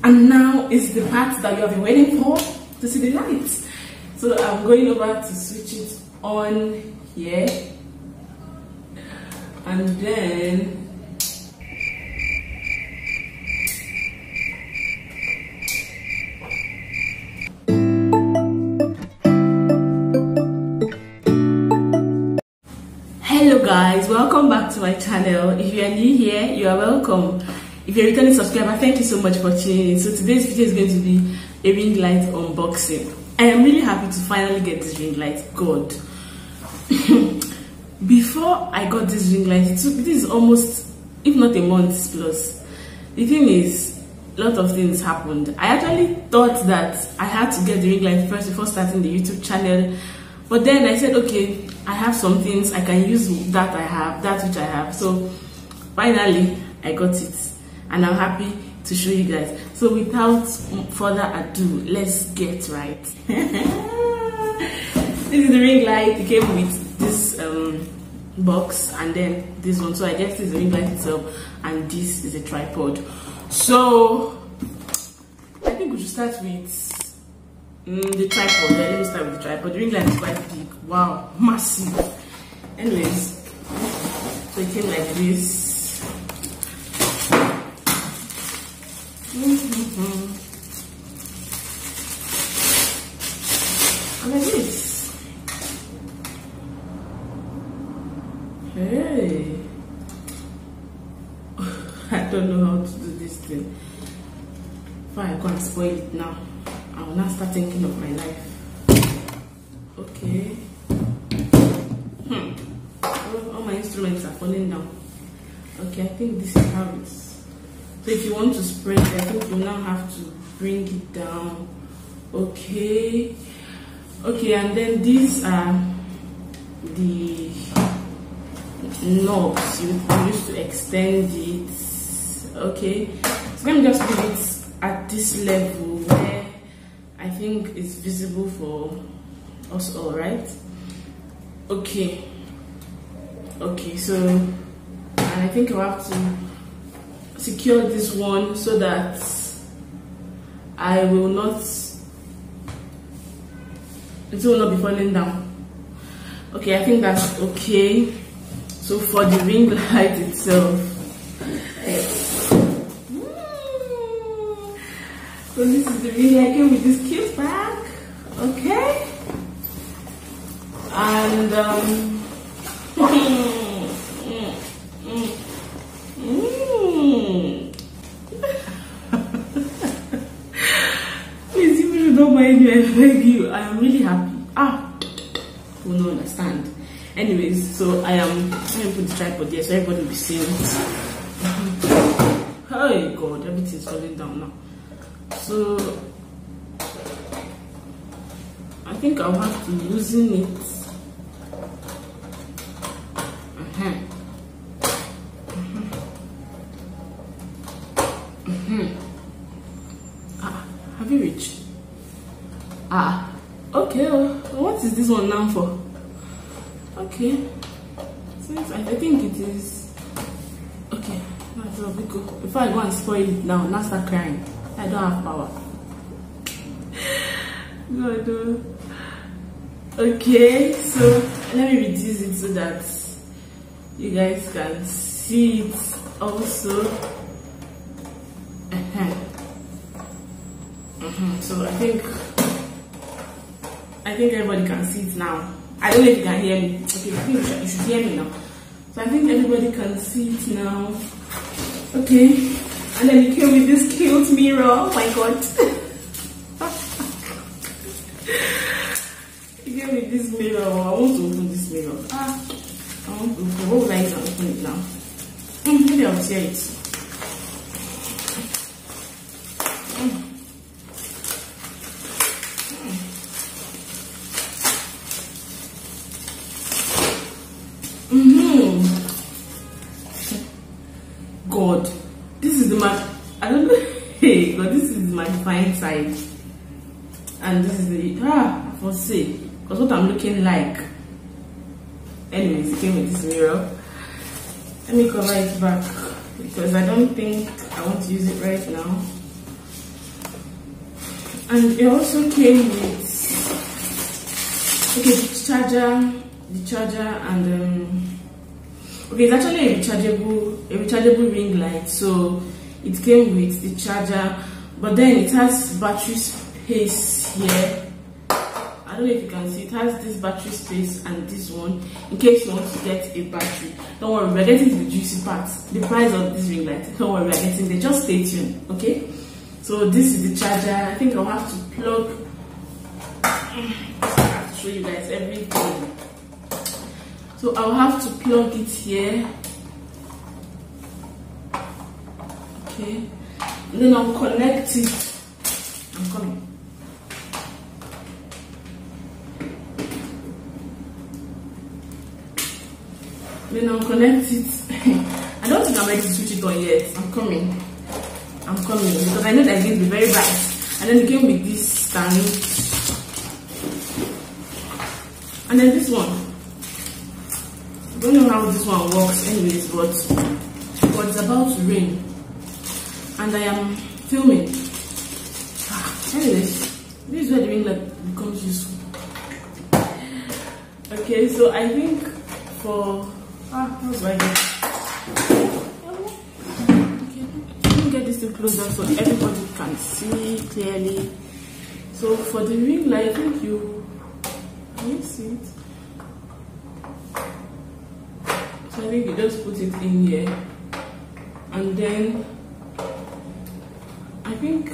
And now is the part that you have been waiting for, to see the lights. So I'm going over to switch it on here, and then hello guys, welcome back to my channel. If you are new here, you are welcome. If you're a returning subscriber, thank you so much for tuning in. So today's video is going to be a ring light unboxing. I am really happy to finally get this ring light. God. Before I got this ring light, this is almost, if not a month plus. The thing is, a lot of things happened. I actually thought that I had to get the ring light first before starting the YouTube channel. But then I said, okay, I have some things, I can use that which I have. So finally, I got it. And I'm happy to show you guys. So without further ado, let's get right. This is the ring light. It came with this box and then this one. So I guess this is the ring light itself, and this is a tripod. So I think we should start with the tripod. Let me start with the tripod. The ring light is quite big. Wow, massive. Anyways, so it came like this. And like this. Hey. I don't know how to do this thing. If I go and spoil it now, I will not start thinking of my life. Okay. All my instruments are falling down. Okay, I think this is how it's. So if you want to spread, I think you now have to bring it down. Okay. Okay, and then these are the knobs you use to extend it. Okay. So let me just leave it at this level where I think it's visible for us all, right? Okay. Okay, so and I think you have to secure this one so that I will not, it will not be falling down. Okay, I think that's okay. So for the ring light itself, so this is the ring light. Came with this cute bag, okay, and please, if you don't mind me, I beg you. I am really happy. You will not understand. Anyways, so I am. Let me put the tripod there so everybody will be seeing it. Oh God, everything's falling down now. So I think I'll have to loosen it. Have you reached? Okay. What is this one now for? Okay. Since I think it is. Okay. That's all we go. Before I go and spoil it now start crying. I don't have power. God. Okay. So let me reduce it so that you guys can see it also. So I think everybody can see it now. I don't know if you can hear me. Okay, I think you should hear me now. So I think everybody can see it now. Okay, and then it came with this cute mirror. Oh my God. It came with this mirror. I want to open this mirror. I want to open. What would I do to open it now? Maybe I'll tear it. God, this is the I don't know. Hey, God, this is my fine side, and this is the for say, because what I'm looking like. Anyways, it came with this mirror. Let me cover it back because I don't think I want to use it right now. And it also came with the charger and okay, it's actually a rechargeable ring light. So it came with the charger, but then it has battery space here. I don't know if you can see, it has this battery space and this one in case you want to get a battery. Don't worry, we're getting to the juicy part, the price of this ring light. Don't worry, we're getting there, just stay tuned. Okay, so this is the charger. I think I'll have to plug, I have to show you guys everything. So I'll have to plug it here. Okay, and then I'll connect it. I'm coming. Then I'll connect it. I don't think I'm ready to switch it on yet. I'm coming because I know that it's going to be very bright. And then it came with this stand, and then this one. I don't know how this one works, anyways, but it's about to rain, and I am filming. Anyways, this is where the ring light becomes useful. Okay, so I think for how's right there? Okay, let me get this thing closer so everybody can see clearly. So for the ring light, I think can you see it? So I think you just put it in here, and then I think,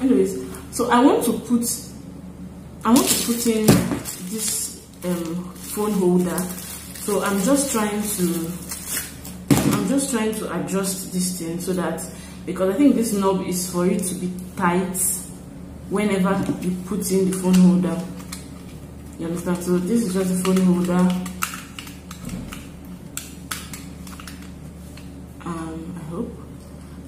anyways, so I want to put in this phone holder. So I'm just trying to adjust this thing so that, because I think this knob is for it to be tight whenever you put in the phone holder. You understand? So this is just the phone holder. I hope.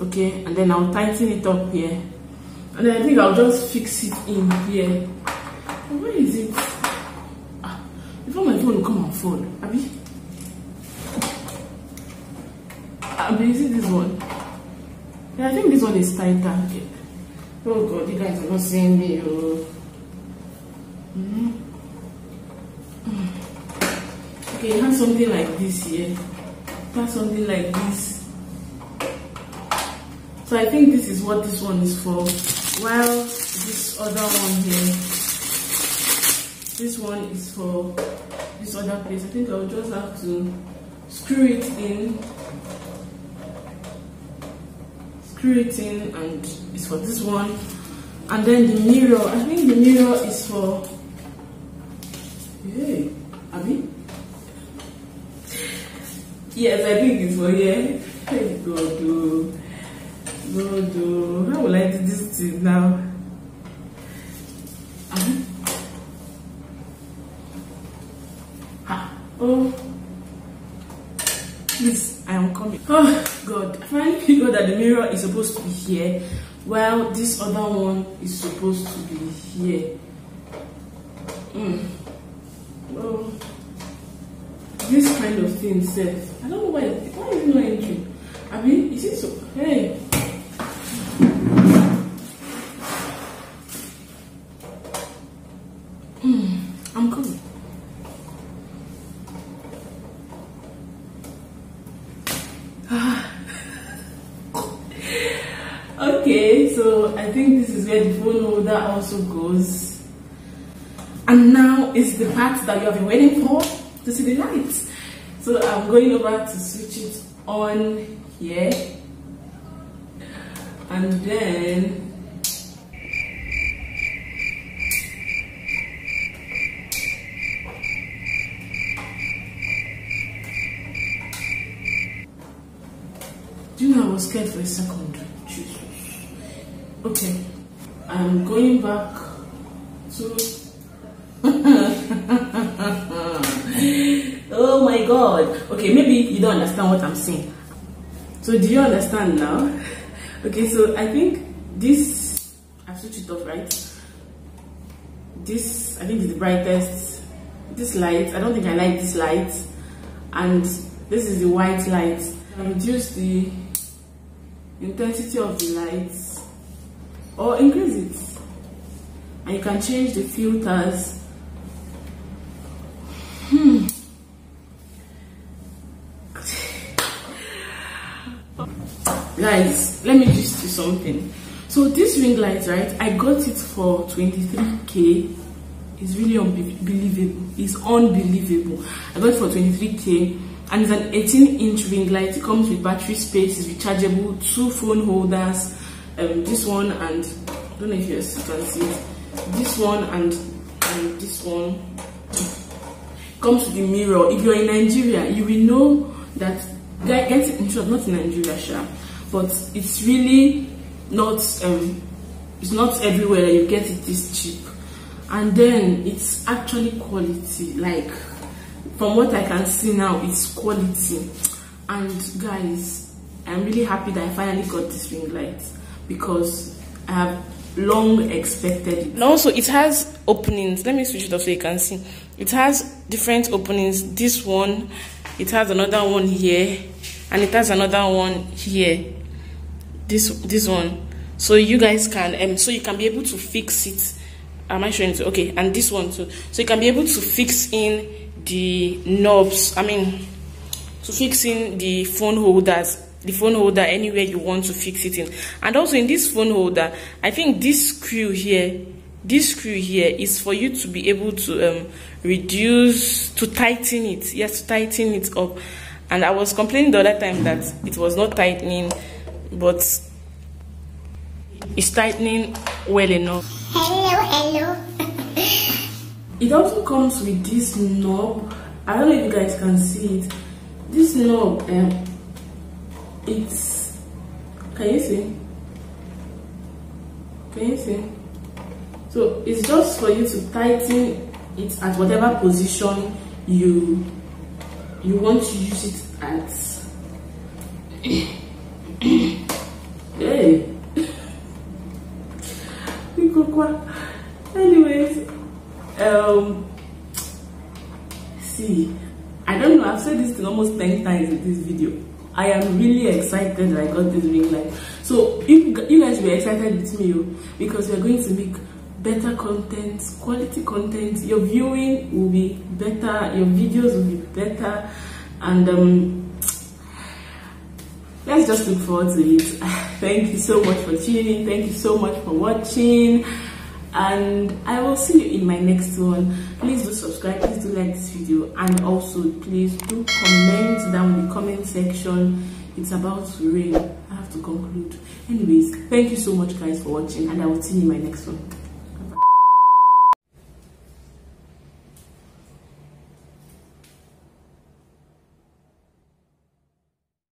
Okay, and then I'll tighten it up here, and then I think I'll just fix it in here. Where is it? Before my phone will come and fall, Abby, is it this one? Yeah, I think this one is tighter. Okay. Oh God, you guys are not seeing me. Okay, it has something like this here. It has something like this. So I think this is what this one is for. While this other one here, this one is for this other place. I think I'll just have to screw it in, and it's for this one. And then the mirror, I think the mirror is for, hey, Abby? Yes, I think it's for here. Hey, God, how will I do this thing now? Oh, please, I am coming. Oh God, I finally figured that the mirror is supposed to be here, while this other one is supposed to be here. Well, this kind of thing safe. I don't know why is it not entering? I mean, is it so? Hey. I'm coming. Okay, so I think this is where the phone holder also goes. And now is the part that you have been waiting for, to see the lights. So I'm going over to switch it on here. And then do you know, I was scared for a second. Jesus. Okay, I'm going back to oh my God. Okay, maybe you don't understand what I'm saying. So do you understand now? Okay, so I think this, I've switched it off, right? This, I think, is the brightest. This light, I don't think I like this light. And this is the white light. I reduce the intensity of the lights. or increase it. And you can change the filters. Guys, let me just do something. So this ring light, right, I got it for 23k. It's really unbelievable. It's unbelievable. I got it for 23k, and it's an 18-inch ring light. It comes with battery space, it's rechargeable, 2 phone holders, this one, and I don't know if you can see it, this one and this one. Comes with the mirror. If you're in Nigeria, you will know that get it in short, not in Nigeria, sure, but it's really not it's not everywhere that you get it this cheap. And then it's actually quality. Like, from what I can see now, it's quality. And guys, I'm really happy that I finally got this ring light, because I have long expected it. And also it has openings. Let me switch it off so you can see. It has different openings. This one, it has another one here, and it has another one here. This one, so you guys can so you can be able to fix it. Am I showing it? Okay, and this one too, so you can be able to fix in the knobs, I mean to fix in the phone holders, anywhere you want to fix it in. And also in this phone holder, I think this screw here is for you to be able to tighten it. Yes, to tighten it up. And I was complaining the other time that it was not tightening, but it's tightening well enough. Hello. It also comes with this knob. I don't know if you guys can see it. This knob, it's, can you see? So it's just for you to tighten it at whatever position you want to use it at. Hey. Anyways, see, I don't know, I've said this thing almost 10 times in this video. I am really excited that I got this ring light. So you guys were excited with me, because we're going to make better content, quality content. Your viewing will be better, your videos will be better, and let's just look forward to it. Thank you so much for tuning in. Thank you so much for watching, and I will see you in my next one. Please do subscribe, please do like this video, and also please do comment down in the comment section. It's about to rain. I have to conclude. Anyways, thank you so much guys for watching, and I will see you in my next one.